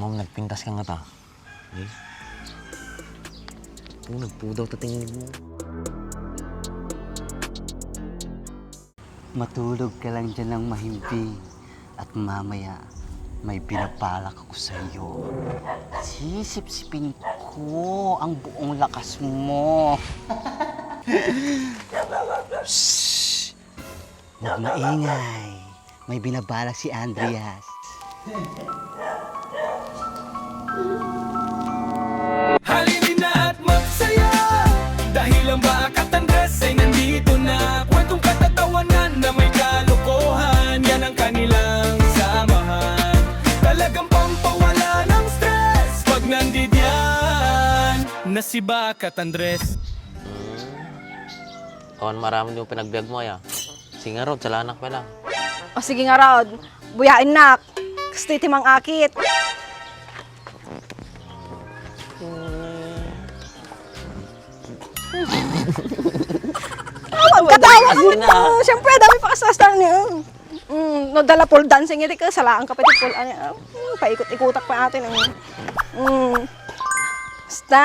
Mom, nagpintas ka nga ta. Eh? Nagpudaw ta tingin mo. Matulog ka lang dyan ng mahimbing at mamaya may pinapalak ako sa iyo. Sisipsipin ko ang buong lakas mo. Shhh! Huwag maingay. May binabalak si Andreas. Halinin na at magsaya dahil ang Bakat Andres ay nandito na. Kwentong katatawanan na may kalokohan, yan ang kanilang samahan. Talagang pampawala ng stress pag nandidyan na si Bakat Andres. Kawan marami yung pinagbiag mo ya. Singa Rod, salanak pa lang. O sige nga Rod, buyain nak. Gusto iti mang akit. Katawa ka mo ito. Siyempre, dami pa kasastan niya. Nadala pole dancing iti ka. Salaan ka pa iti pole. Paikot-ikutak pa atin. Basta,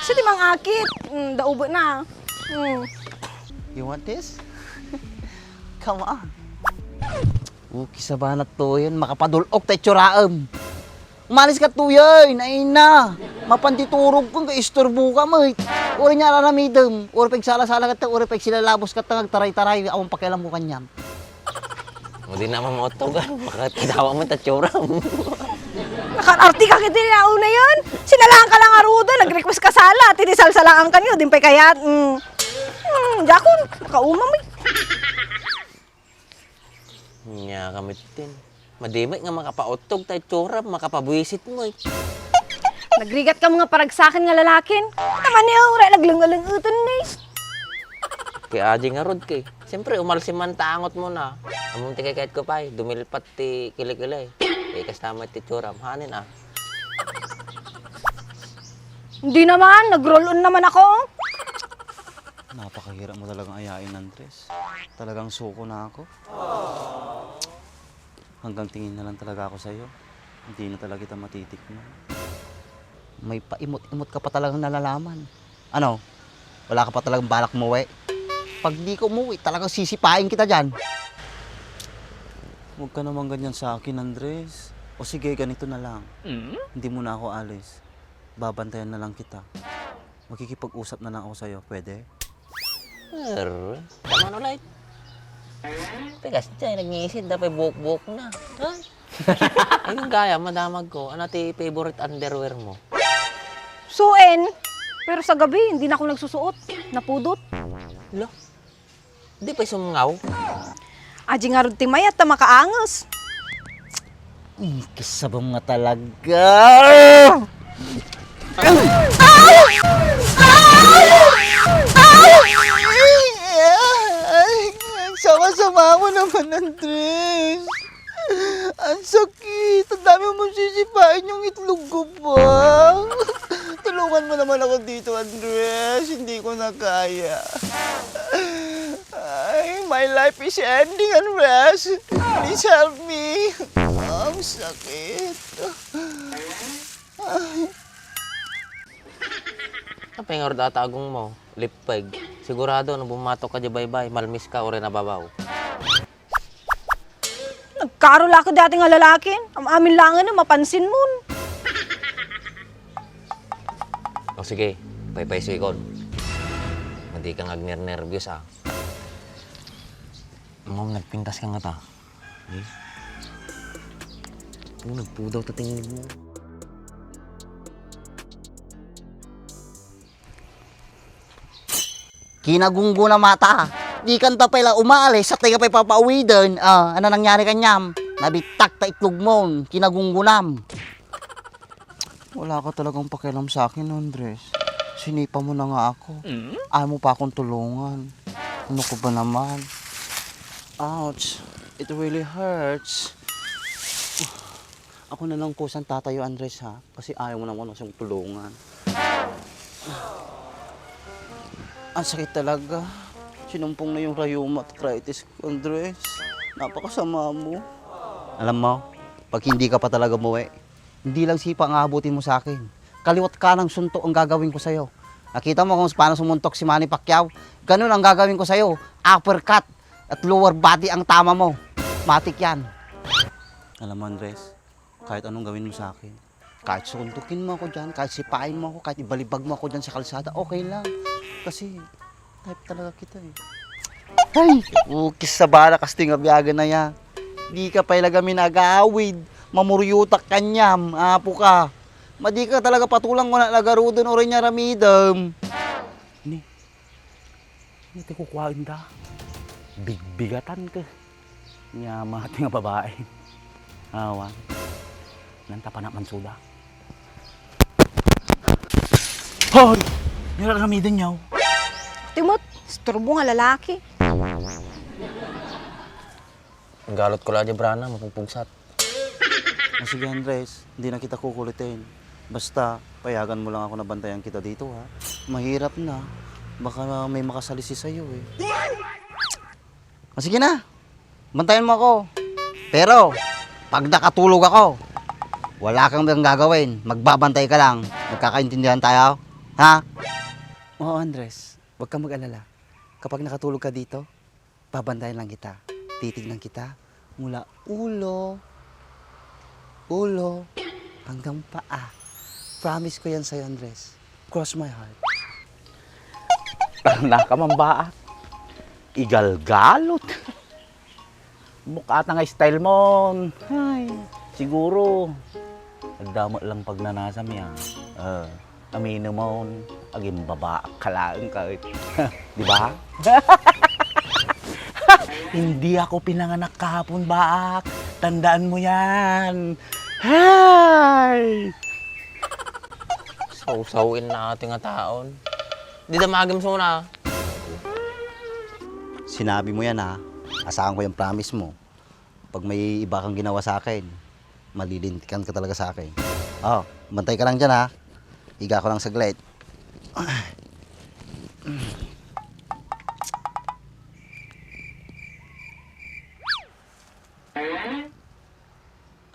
gusto iti mang akit. Daubo na. You want this? Come on. Kisa ba na to yan? Makapadulok tayo tsuraam. Umalis ka to yan, ay na. Mapantiturog kung ka-isturbo ka mo. Uri niya alamidam. Uri pag sala-sala ka ta, uri pag silalabos ka ta, taray-taray, awang pakialam mo kanyam. O di naman mo ito ka. Makatidawa mo tatsura mo. Nakararti ka kiti na una yun. Sinalaan ka lang aruda. Nag-request ka sala. Tinisalsalaan ka niyo. Din pa'y kayat. Jakon, makaumam eh. Nya kamit din. Madimay nga makapautog tayo tsura, makapabuisit mo eh. Nagrigat ka mga paragsakin nga lalakin. Naman niya, ura, naglungalangutan na eh. Kaya aji nga Rod kay. Siyempre, umalsi man taangot mo na. Amunti kay kahit ko pa eh. Dumilpat ti kilikilay. Eh, kasama ti tsura. Mahanin ah. Hindi naman, nag-roll on naman ako. Napakahirap mo talagang ayain, Andres. Talagang suko na ako. Hanggang tingin na lang talaga ako sa'yo. Hindi na talaga kita matitikman. May paimot-imot ka pa talagang nalalaman. Ano? Wala ka pa talagang balak umuwi? Pag di ka umuwi, talagang sisipain kita dyan. Huwag ka naman ganyan sa akin, Andres. O sige, ganito na lang. Hindi mo na ako alis. Babantayan na lang kita. Makikipag-usap na lang ako sa'yo. Pwede? Tama na ulit. Tegas dyan, nag-iisid. Dapat buhok-buhok na. Ay. Ayun gaya, madamag ko. Ano ti favorite underwear mo? Suin. Pero sa gabi, hindi na ako nagsusuot. Napudot. Lo? Di pa sumungaw? Aji nga rin timay at makaangas. Kisabang nga talaga! Sama-sama mo naman, Andres. Ang sakit. Ang dami mong sisipain yung itlog ko pa. Tulungan mo naman ako dito, Andres. Hindi ko na kaya. Ay, my life is ending, Andres. Please help me. Ang sakit. Ang pengar datagong mo, lipeg. Sigurado na bumatok ka di baybay, malmis ka o rin nababaw. Nagkarol ako dati nga lalakin. Ang amin lang na mapansin mo. O sige, paypay suikon. Hindi ka ngagner-nervyos ah. Mom, nagpintas ka nga ta. Eh? Nagpudaw ta tingin mo. Kinagunggo na mata. Di kanta pa ila umaalis at tayo pa'y papauwi din. Ano nangyari kanyam? Nabitak ta itlog mo. Kinagunggunam. Wala ka talagang pakialam sa akin, Andres. Sinipa mo na nga ako. Ayaw mo pa akong tulungan. Ano ko ba naman? Ouch. It really hurts. Ako na lang kusang tatayo, Andres, ha? Kasi ayaw mo naman akong tulungan. Ang sakit talaga. Sinumpong na yung rheuma at arthritis ko, Andres. Napakasama mo. Alam mo, pag hindi ka pa talaga umuwi, Hindi lang sipa ang aabutin mo sa akin. Kaliwat ka ng suntok ang gagawin ko sa'yo. Nakita mo kung paano sumuntok si Manny Pacquiao? Ganun ang gagawin ko sa'yo. Uppercut at lower body ang tama mo. Matik yan. Alam mo, Andres, kahit anong gawin mo sa akin, kahit suntukin mo ako dyan, kahit sipain mo ako, kahit ibalibag mo ako dyan sa kalsada, okay lang. Kasi type talaga kita eh. Ay, ukis sa bala kasting abiyagan na ya. Di ka pa ilaga minag-aawid. Mamuryutak kanyam, apo ka. Madi ka talaga patulang ko na lagarudon o rin niya ramidam. Ini ko kuhain da. Bigbigatan ka. Niya mahati nga babae. Awan. Nanta pa naman suda. Hoy! Nira ramidan niyaw. Timot, istorbo nga lalaki. Ang galot ko lang dyan, Brana, mapupugsat. Sige Andres, hindi na kita kukulitin. Basta, payagan mo lang ako na bantayan kita dito ha. Mahirap na. Baka may makasalisi sa'yo eh. Sige na, bantayan mo ako. Pero, pag nakatulog ako, wala kang gagawin. Magbabantay ka lang. Magkakaintindihan tayo. Ha? Oo Andres, huwag kang mag-alala. Kapag nakatulog ka dito, babantayan lang kita. Titignan kita mula ulo hanggang paa. Promise ko yan sa'yo, Andres. Cross my heart. Tanda ka man ba? Igalgalot. Mukha nga style mo. Ay, siguro. Nagdamot lang pag nanasam yan. Amino mo, aging baba, kalaan ka. Di ba? Hindi ako pinanganak kahapon, Baak. Tandaan mo yan. Hay! Saw-sawin na ating nga taon. Di damagim muna. Sinabi mo yan ha. Asahan ko yung promise mo. Pag may iba kang ginawa sa akin, malilintikan ka talaga sa akin. Oh, bantay ka lang dyan ha. Higa ko lang saglit.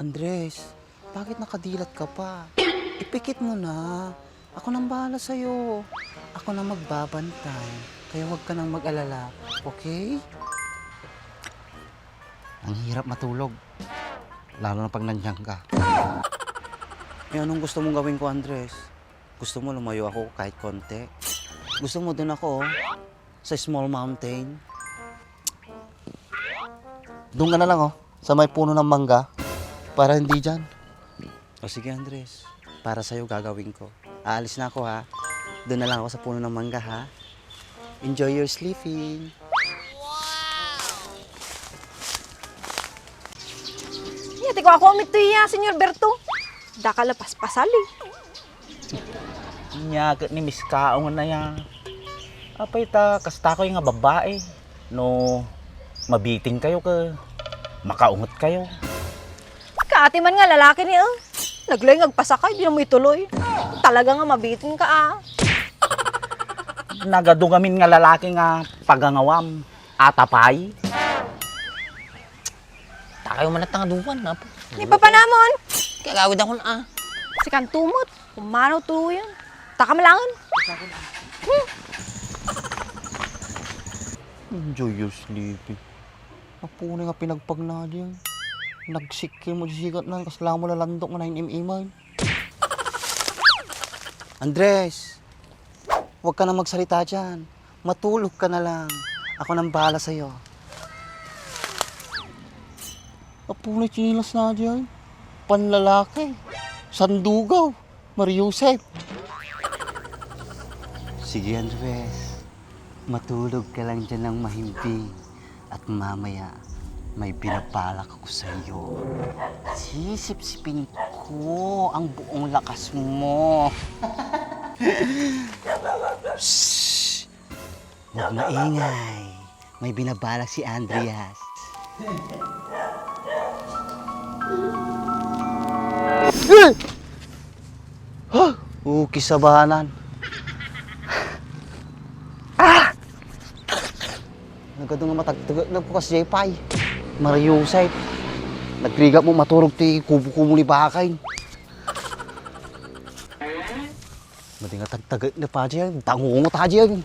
Andres, bakit nakadilat ka pa? Ipikit mo na. Ako nang bahala sa'yo. Ako nang magbabantay. Kaya huwag ka nang mag-alala. Okay? Ang hirap matulog. Lalo na pag nandiyan ka. Eh, anong gusto mong gawin ko, Andres? Gusto mo lumayo ako kahit konti? Gusto mo dun ako, sa small mountain? Doon ka na lang, sa may puno ng mangga. Para hindi dyan. O sige, Andres. Para sa'yo gagawin ko. Aalis na ako, ha? Doon na lang ako sa puno ng mangga, ha? Enjoy your sleeping. Yati ko ako umito iya, Senyor Berto. Dakalapas pasal eh. Nyagat ni Miss Kaong na yan. Apay ta, kasta ko yung nga babae. No, mabiting kayo ka. Makaungot kayo. Kaati man nga lalaki niya. Nagloy ngagpasakay, di na mo ituloy. Talaga nga mabitin ka ah. Nagadugamin nga lalaki nga pagangawam. Atapay. Takayo man at duwan na po. Ni papanamon. Kaya gawid ako na Si Kantumot. Kumano tulo yan. Taka malangan. Enjoy your sleeping. Apo na nga pinagpagnali yan. Nagsikil mo sigat na, kasla mo lalandok na 9mm. Andres, huwag ka na magsalita dyan. Matulog ka na lang. Ako nang bahala sa'yo. Apo na chinilas na dyan. Panlalaki. Sandugaw. Mariusep. Sige, Andres. Matulog ka lang dyan ng mahimbing. At mamaya, may pinapalak ako sa iyo. Sisip-sipin ko ang buong lakas mo. Shhh! Huwag maingay. May binabalak si Andreas. Kisabahanan. Nagadong nga matagtagag na po kasi J-Pay. Mariusay. Nagriga mo maturog ti kubo-kubo ni Bakay. Madi nga tagtagay na pa dyan. Tangungot ha dyan.